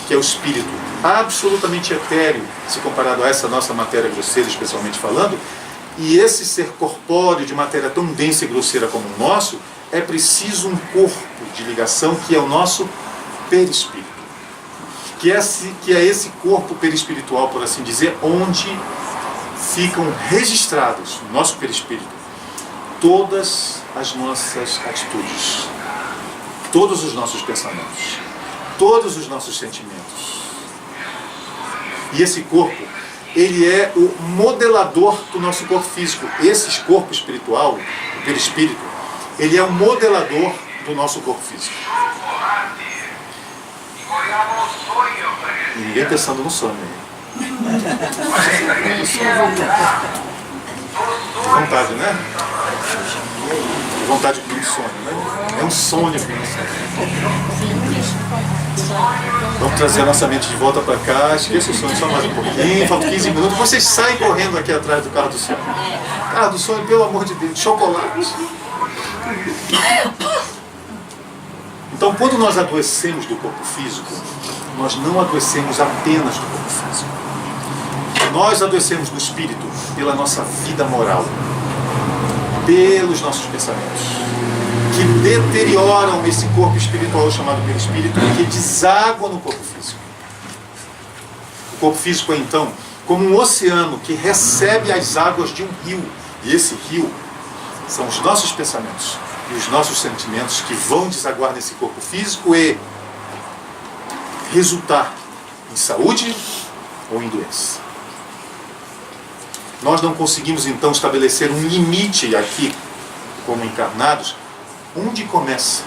que é o espírito, absolutamente etéreo, se comparado a essa nossa matéria grosseira, especialmente falando, e esse ser corpóreo de matéria tão densa e grosseira como o nosso, é preciso um corpo de ligação que é o nosso perispírito. Que é esse corpo perispiritual, por assim dizer, onde ficam registrados no nosso perispírito todas as nossas atitudes, todos os nossos pensamentos, todos os nossos sentimentos. E esse corpo, ele é o modelador do nosso corpo físico. Esse corpo espiritual, o perispírito, ele é o modelador do nosso corpo físico. E ninguém pensando no sonho. Vontade, né? Vontade de um sonho, né? É um sonho que nós vamos trazer a nossa mente de volta para cá. Esqueça o sonho só mais um pouquinho. Faltam 15 minutos. Vocês saem correndo aqui atrás do carro do sonho. Carro do sonho, pelo amor de Deus, chocolate. Então, quando nós adoecemos do corpo físico, nós não adoecemos apenas do corpo físico. Nós adoecemos do espírito pela nossa vida moral, pelos nossos pensamentos, que deterioram esse corpo espiritual chamado perispírito e que desaguam no corpo físico. O corpo físico é, então, como um oceano que recebe as águas de um rio. E esse rio são os nossos pensamentos e os nossos sentimentos que vão desaguar nesse corpo físico e resultar em saúde ou em doença. Nós não conseguimos então estabelecer um limite aqui, como encarnados, onde começa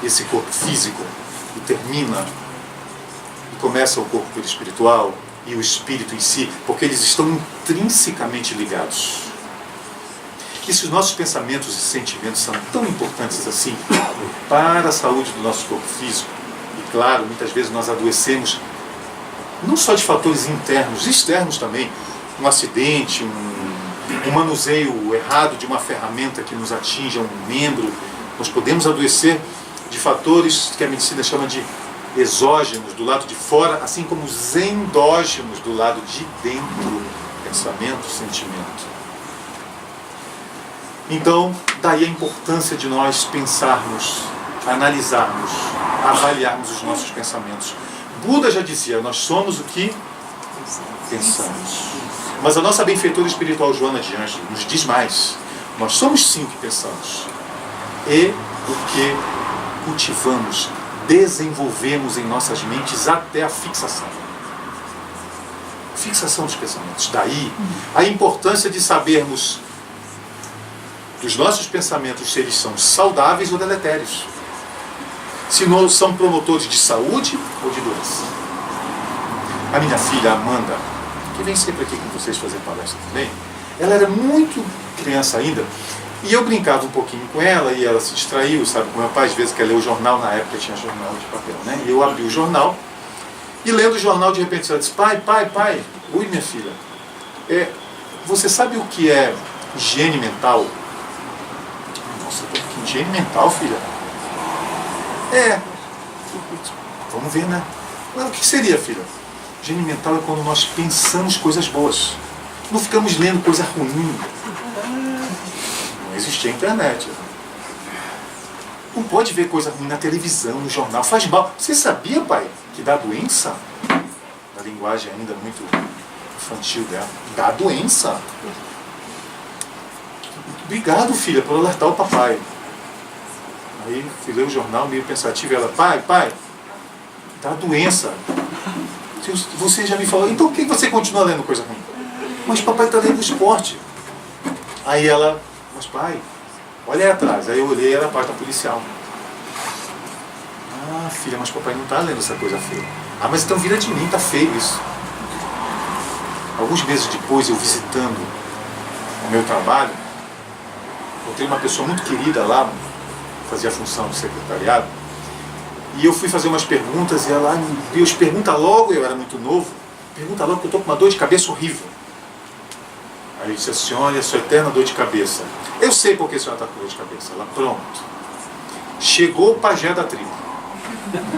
esse corpo físico e termina, e começa o corpo espiritual e o espírito em si, porque eles estão intrinsecamente ligados. E se os nossos pensamentos e sentimentos são tão importantes assim para a saúde do nosso corpo físico, e claro, muitas vezes nós adoecemos não só de fatores internos, externos também, um acidente, um manuseio errado de uma ferramenta que nos atinja um membro, nós podemos adoecer de fatores que a medicina chama de exógenos, do lado de fora, assim como os endógenos, do lado de dentro, pensamento, sentimento. Então, daí a importância de nós pensarmos, analisarmos, avaliarmos os nossos pensamentos. Buda já dizia, nós somos o que pensamos. Mas a nossa benfeitora espiritual Joana de Ângeles nos diz mais. Nós somos sim o que pensamos. E o que cultivamos, desenvolvemos em nossas mentes até a fixação. Fixação dos pensamentos. Daí a importância de sabermos dos nossos pensamentos se eles são saudáveis ou deletérios. Se não são promotores de saúde ou de doença. A minha filha Amanda, que vem sempre aqui com vocês fazer palestra também, ela era muito criança ainda, e eu brincava um pouquinho com ela, e ela se distraiu, sabe, com meu pai, às vezes quer ler o jornal, na época tinha jornal de papel, né? E eu abri o jornal, e lendo o jornal, de repente ela disse, pai, oi minha filha, você sabe o que é higiene mental? Nossa, que higiene mental, filha? Vamos ver, né? Mas o que seria, filha? Higiene mental é quando nós pensamos coisas boas. Não ficamos lendo coisa ruim. Não existia internet. Não pode ver coisa ruim na televisão, no jornal. Faz mal. Você sabia, pai, que dá doença? Na linguagem ainda muito infantil dela. Dá doença. Obrigado, filha, por alertar o papai. Aí fui ler o jornal meio pensativo e ela, pai, dá doença. Você já me falou, então por que você continua lendo coisa ruim? Mas papai está lendo esporte. Aí ela, mas pai, olha aí atrás. Aí eu olhei, era a parte policial. Ah, filha, mas papai não está lendo essa coisa feia. Ah, mas então vira de mim, tá feio isso. Alguns meses depois, eu visitando o meu trabalho, encontrei uma pessoa muito querida lá, fazia a função do secretariado, e eu fui fazer umas perguntas, e ela, meu Deus, pergunta logo, eu era muito novo, pergunta logo que eu estou com uma dor de cabeça horrível. Aí eu disse assim, olha, sua eterna dor de cabeça. Eu sei por que a senhora está com dor de cabeça. Ela, pronto. Chegou o pajé da tribo.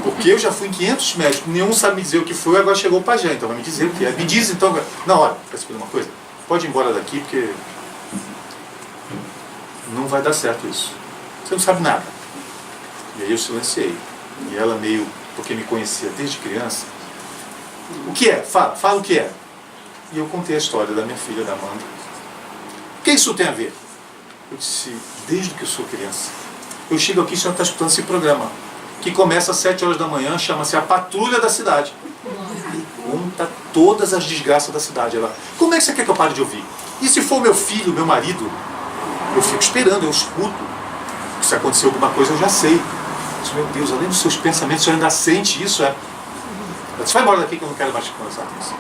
Porque eu já fui em 500 médicos, nenhum sabe me dizer o que foi, agora chegou o pajé, então vai me dizer o que é. Me diz então, não, olha, quer saber uma coisa? Pode ir embora daqui, porque não vai dar certo isso. Você não sabe nada. E aí eu silenciei. E ela meio, porque me conhecia desde criança, o que é? Fala o que é. E eu contei a história da minha filha, da Amanda. O que isso tem a ver? Eu disse, desde que eu sou criança. Eu chego aqui e a senhora está escutando esse programa, que começa às 7 horas da manhã, chama-se A Patrulha da Cidade. E conta todas as desgraças da cidade. Ela, como é que você quer que eu pare de ouvir? E se for meu filho, meu marido? Eu fico esperando, eu escuto. Se acontecer alguma coisa, eu já sei. Eu disse, meu Deus, além dos seus pensamentos, o senhor ainda sente isso, Ela disse, vai embora daqui que eu não quero mais conversar com você.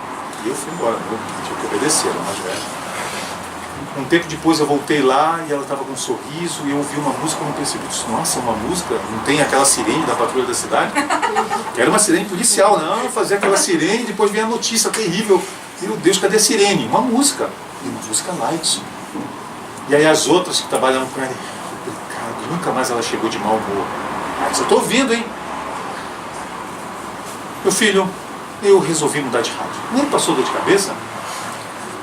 E eu fui embora, eu tinha que obedecer, ela mais velha. Um tempo depois eu voltei lá e ela estava com um sorriso e eu ouvi uma música e eu não percebi. Eu disse, nossa, uma música? Não tem aquela sirene da Patrulha da Cidade? Que era uma sirene policial, não, fazia aquela sirene e depois vem a notícia terrível. Meu Deus, cadê a sirene? Uma música. E uma música light. E aí as outras que trabalhavam com ela, complicado, nunca mais ela chegou de mau humor. Mas eu estou ouvindo, hein? Meu filho, eu resolvi mudar de rádio. Nem passou dor de cabeça?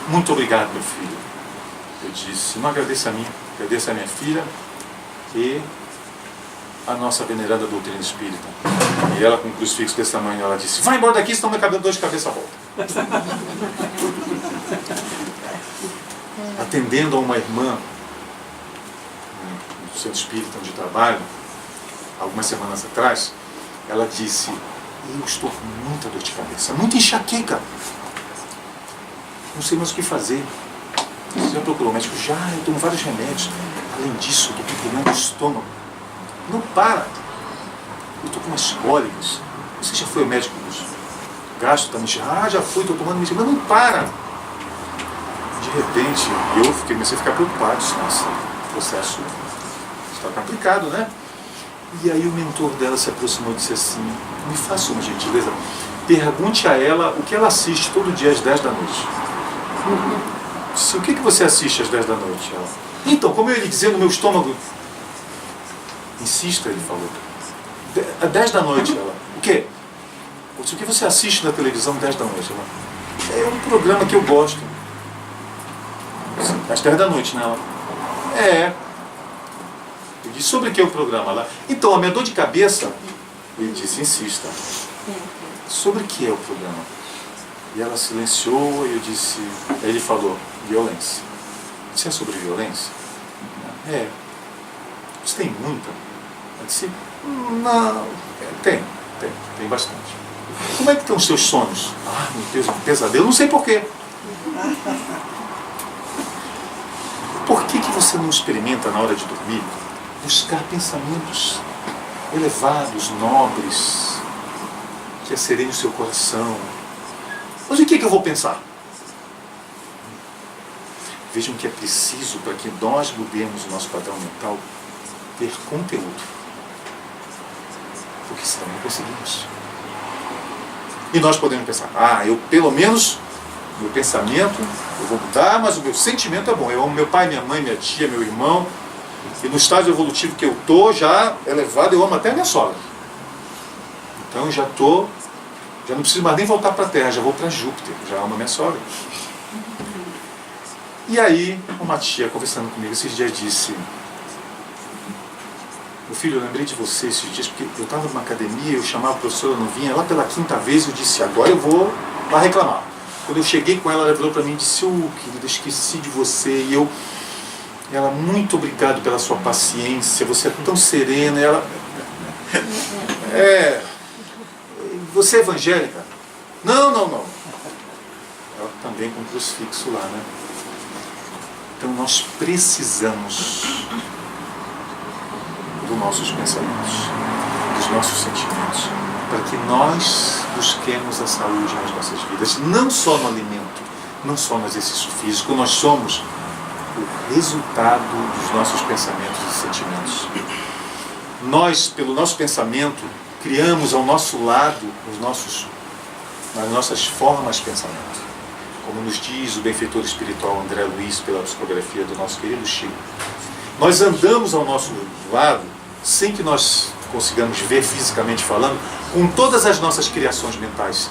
Muito obrigado, meu filho. Eu disse, não agradeça a mim, agradeça a minha filha e a nossa venerada doutrina espírita. E ela com um crucifixo desse tamanho, ela disse, vai embora daqui, senão meu dor de cabeça volta. Atendendo a uma irmã no centro espírita onde trabalho, algumas semanas atrás, ela disse, eu estou com muita dor de cabeça, muita enxaqueca. Não sei mais o que fazer. Você já procurou o médico? Já, eu tomo vários remédios. Além disso, eu estou com problema no estômago. Não para. Eu estou com umas cólicas. Você já foi ao médico dos gastos também? Já fui, estou tomando medicina. Mas não para. De repente, eu comecei a ficar preocupado. Nossa, o processo está complicado, né? E aí o mentor dela se aproximou e disse assim, me faça uma gentileza, pergunte a ela o que ela assiste todo dia às 10 da noite. Disse, o que você assiste às 10 da noite? Ela, então, como eu ia lhe dizer, no meu estômago... Insista, ele falou. Às 10 da noite, ela. O quê? Eu disse, o que você assiste na televisão às 10 da noite? Ela, é um programa que eu gosto. Às 10 da noite, né? Ela, Eu disse, sobre que é o programa lá? Então, a minha dor de cabeça, ele disse, insista. Sobre que é o programa? E ela silenciou e eu disse, aí ele falou, violência. Isso é sobre violência? Você tem muita? Eu disse, não, tem bastante. Como é que estão os seus sonhos? Meu Deus, um pesadelo, não sei porquê. Por que você não experimenta na hora de dormir buscar pensamentos elevados, nobres, que acerem o seu coração? Mas o que eu vou pensar? Vejam que é preciso para que nós mudemos o nosso padrão mental ter conteúdo. Porque senão não conseguimos. E nós podemos pensar, eu pelo menos, meu pensamento, eu vou mudar, mas o meu sentimento é bom. Eu amo meu pai, minha mãe, minha tia, meu irmão. E no estágio evolutivo que eu estou, já elevado, eu amo até a minha sogra. Então eu já não preciso mais nem voltar para a Terra, já vou para Júpiter, já amo a minha sogra. E aí, uma tia conversando comigo esses dias disse, meu filho, eu lembrei de você esses dias, porque eu estava numa academia, eu chamava a professora, não vinha, lá pela 5ª vez eu disse, agora eu vou lá reclamar. Quando eu cheguei com ela, ela virou para mim e disse, querida, esqueci de você. E ela, muito obrigado pela sua paciência, você é tão serena. E ela, você é evangélica? Não. Ela também com crucifixo lá, né? Então nós precisamos dos nossos pensamentos, dos nossos sentimentos, para que nós busquemos a saúde nas nossas vidas, não só no alimento, não só no exercício físico. Nós somos o resultado dos nossos pensamentos e sentimentos. Nós, pelo nosso pensamento, criamos ao nosso lado as nossas formas de pensamento. Como nos diz o benfeitor espiritual André Luiz, pela psicografia do nosso querido Chico. Nós andamos ao nosso lado, sem que nós consigamos ver fisicamente falando, com todas as nossas criações mentais,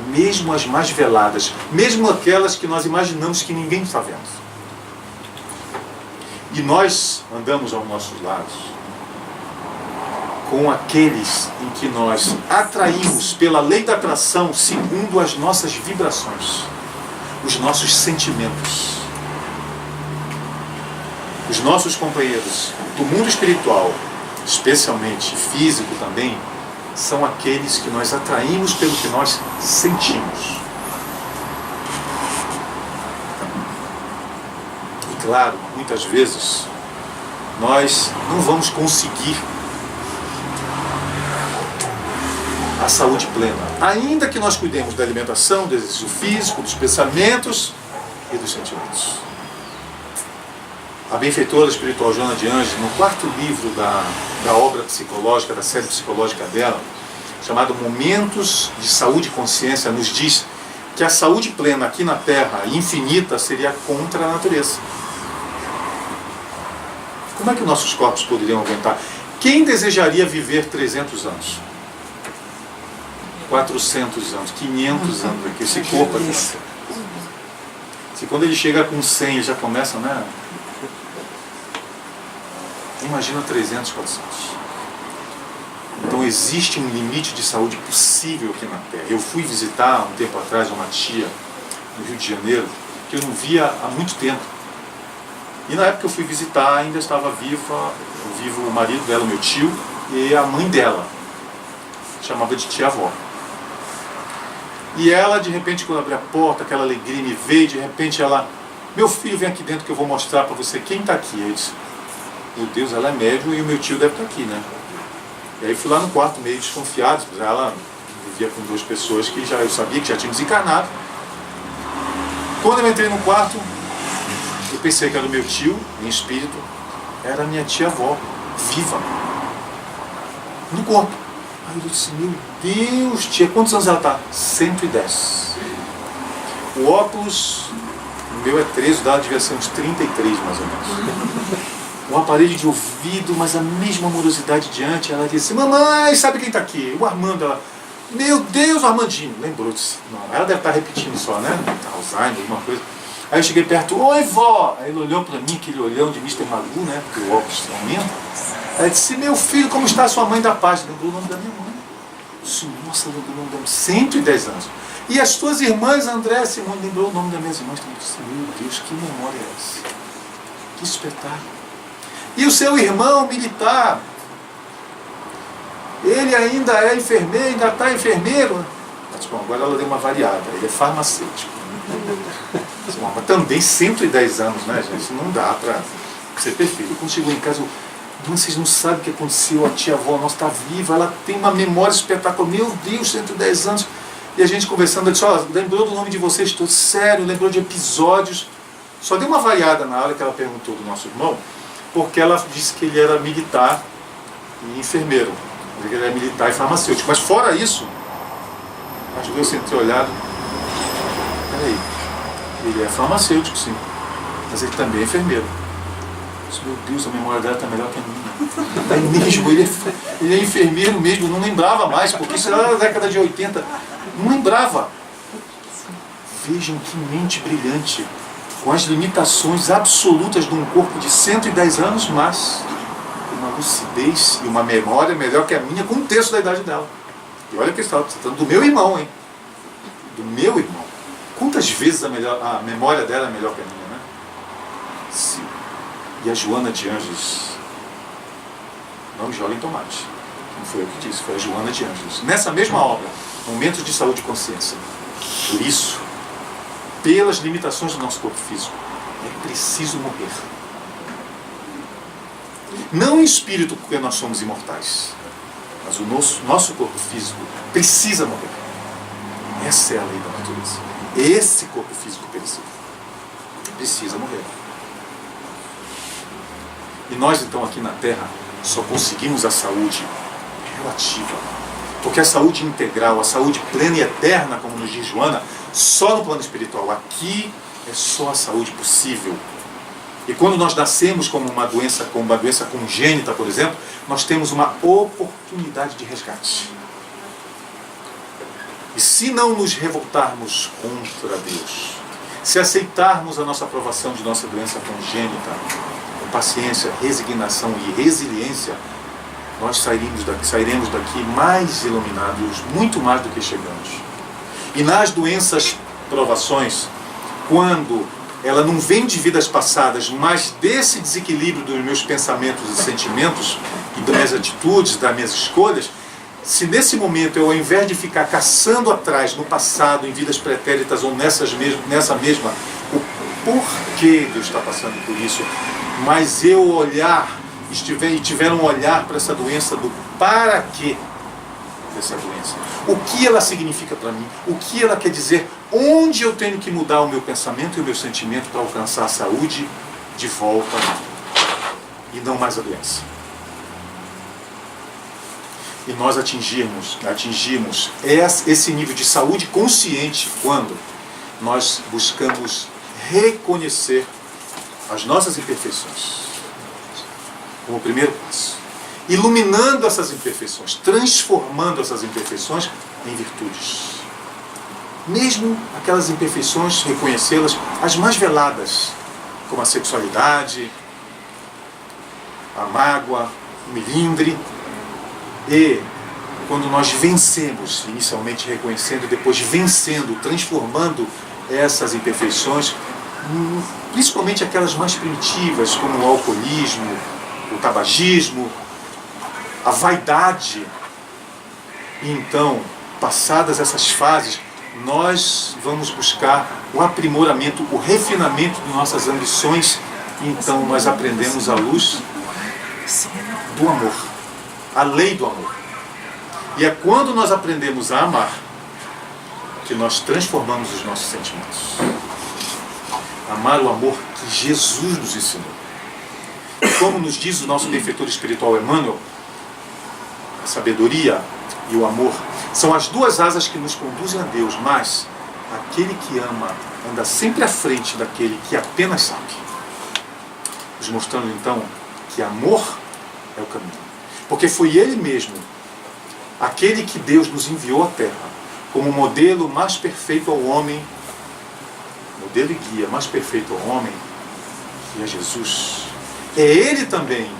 mesmo as mais veladas, mesmo aquelas que nós imaginamos que ninguém está vendo. E nós andamos ao nosso lado com aqueles em que nós atraímos pela lei da atração segundo as nossas vibrações, os nossos sentimentos. Os nossos companheiros do mundo espiritual, especialmente físico também, são aqueles que nós atraímos pelo que nós sentimos. E claro, muitas vezes, nós não vamos conseguir a saúde plena, ainda que nós cuidemos da alimentação, do exercício físico, dos pensamentos e dos sentimentos. A benfeitora espiritual Joana de Ângeles, no 4º livro da obra psicológica, da série psicológica dela, chamado Momentos de Saúde e Consciência, nos diz que a saúde plena aqui na Terra, infinita, seria contra a natureza. Como é que nossos corpos poderiam aguentar? Quem desejaria viver 300 anos? 400 anos, 500 anos aqui, esse corpo aqui. Se quando ele chega com 100, já começa, né? Imagina 300, 400. Então existe um limite de saúde possível aqui na Terra. Eu fui visitar um tempo atrás uma tia no Rio de Janeiro, que eu não via há muito tempo. E na época que eu fui visitar, ainda estava vivo o marido dela, meu tio, e a mãe dela. Chamava de tia-avó. E ela, de repente, quando abriu a porta, aquela alegria me veio, de repente ela, meu filho, vem aqui dentro que eu vou mostrar para você quem está aqui. Eu disse, meu Deus, ela é médium e o meu tio deve estar aqui, né? E aí fui lá no quarto meio desconfiado, ela vivia com 2 pessoas que eu sabia que já tinham desencarnado. Quando eu entrei no quarto, eu pensei que era o meu tio, em espírito, era a minha tia-avó, viva, no corpo. Aí eu disse, meu Deus, tia, quantos anos ela está? 110. O óculos, o meu é 13, o dela devia ser uns 33 mais ou menos. Um aparelho de ouvido, mas a mesma amorosidade diante. Ela disse, mamãe, sabe quem está aqui? O Armando. Ela, meu Deus, o Armandinho. Lembrou-se. Ela deve estar repetindo só, né? Alzheimer, alguma coisa. Aí eu cheguei perto, oi vó! Aí ele olhou para mim, aquele olhão de Mr. Magoo, né? Porque o óculos aumenta. Aí disse, meu filho, como está a sua mãe da paz? Lembrou o nome da minha mãe. Nossa, lembrou o nome da minha mãe. 110 anos. E as tuas irmãs, André, Simone, lembrou o nome das minhas irmãs. Eu disse, meu Deus, que memória é essa? Que espetáculo. E o seu irmão militar, ele ainda é enfermeiro, ainda está enfermeiro. Mas, bom, agora ela deu uma variada, ele é farmacêutico. Mas também 110 anos, né, gente? Não dá para ser perfeito. Quando chegou em casa, vocês não sabem o que aconteceu, a tia-avó nossa está viva, ela tem uma memória espetacular, meu Deus, 110 anos. E a gente conversando, eu disse, ó, lembrou do nome de vocês todos, sério, lembrou de episódios. Só deu uma variada na hora que ela perguntou do nosso irmão, porque ela disse que ele era militar e enfermeiro. Ele era militar e farmacêutico. Mas fora isso, as duas sem ter olhado, peraí, ele é farmacêutico, sim, mas ele também é enfermeiro. Meu Deus, a memória dela está melhor que a minha. É mesmo, ele é enfermeiro mesmo, não lembrava mais, porque isso era na década de 80. Não lembrava. Vejam que mente brilhante, com as limitações absolutas de um corpo de 110 anos, mas uma lucidez e uma memória melhor que a minha, com um terço da idade dela. E olha que eu estava tratando do meu irmão, hein? Do meu irmão. Quantas vezes a memória dela é melhor que a minha, né? Sim. E a Joana de Anjos, não joguem tomate, não foi eu que disse, foi a Joana de Anjos. Nessa mesma obra, Momentos de Saúde e Consciência. Por isso, pelas limitações do nosso corpo físico, é preciso morrer. Não em espírito, porque nós somos imortais, mas o nosso corpo físico precisa morrer. Essa é a lei da natureza. Esse corpo físico precisa morrer. E nós, então, aqui na Terra, só conseguimos a saúde relativa. Porque a saúde integral, a saúde plena e eterna, como nos diz Joana, só no plano espiritual. Aqui é só a saúde possível. E quando nós nascemos como uma doença congênita, por exemplo, nós temos uma oportunidade de resgate. E se não nos revoltarmos contra Deus, se aceitarmos a nossa aprovação de nossa doença congênita, paciência, resignação e resiliência, nós sairemos daqui mais iluminados, muito mais do que chegamos. E nas doenças, provações, quando ela não vem de vidas passadas, mas desse desequilíbrio dos meus pensamentos e sentimentos, e das minhas atitudes, das minhas escolhas, se nesse momento eu, ao invés de ficar caçando atrás no passado, em vidas pretéritas ou nessa mesma, o porquê Deus está passando por isso, mas eu tiver um olhar para essa doença do para quê dessa doença, o que ela significa para mim, o que ela quer dizer, onde eu tenho que mudar o meu pensamento e o meu sentimento para alcançar a saúde de volta e não mais a doença. E nós atingimos esse nível de saúde consciente quando nós buscamos reconhecer as nossas imperfeições como o primeiro passo, iluminando essas imperfeições, transformando essas imperfeições em virtudes. Mesmo aquelas imperfeições, reconhecê-las, as mais veladas, como a sexualidade, a mágoa, o melindre. E quando nós vencemos, inicialmente reconhecendo, depois vencendo, transformando essas imperfeições, principalmente aquelas mais primitivas, como o alcoolismo, o tabagismo, a vaidade. E então, passadas essas fases, nós vamos buscar o aprimoramento, o refinamento de nossas ambições, e então nós aprendemos a luz do amor, a lei do amor. E é quando nós aprendemos a amar que nós transformamos os nossos sentimentos. Amar o amor que Jesus nos ensinou. E como nos diz o nosso benfeitor espiritual Emmanuel, a sabedoria e o amor são as duas asas que nos conduzem a Deus, mas aquele que ama anda sempre à frente daquele que apenas sabe. Nos mostrando então que amor é o caminho. Porque foi Ele mesmo, aquele que Deus nos enviou à Terra, como modelo mais perfeito ao homem, modelo e guia mais perfeito ao homem, que é Jesus, é Ele também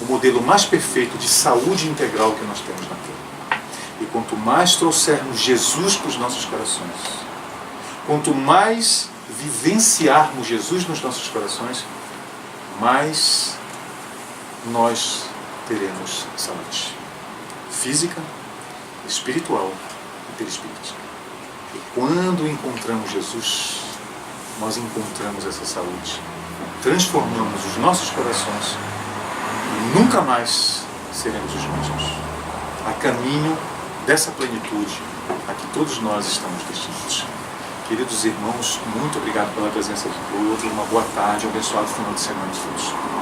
o modelo mais perfeito de saúde integral que nós temos na Terra. E quanto mais trouxermos Jesus para os nossos corações, quanto mais vivenciarmos Jesus nos nossos corações, mais nós teremos saúde física, espiritual e perispírita. E quando encontramos Jesus, nós encontramos essa saúde, transformamos os nossos corações e nunca mais seremos os mesmos. A caminho dessa plenitude a que todos nós estamos destinados. Queridos irmãos, muito obrigado pela presença de todos, uma boa tarde, um abençoado final de semana a todos.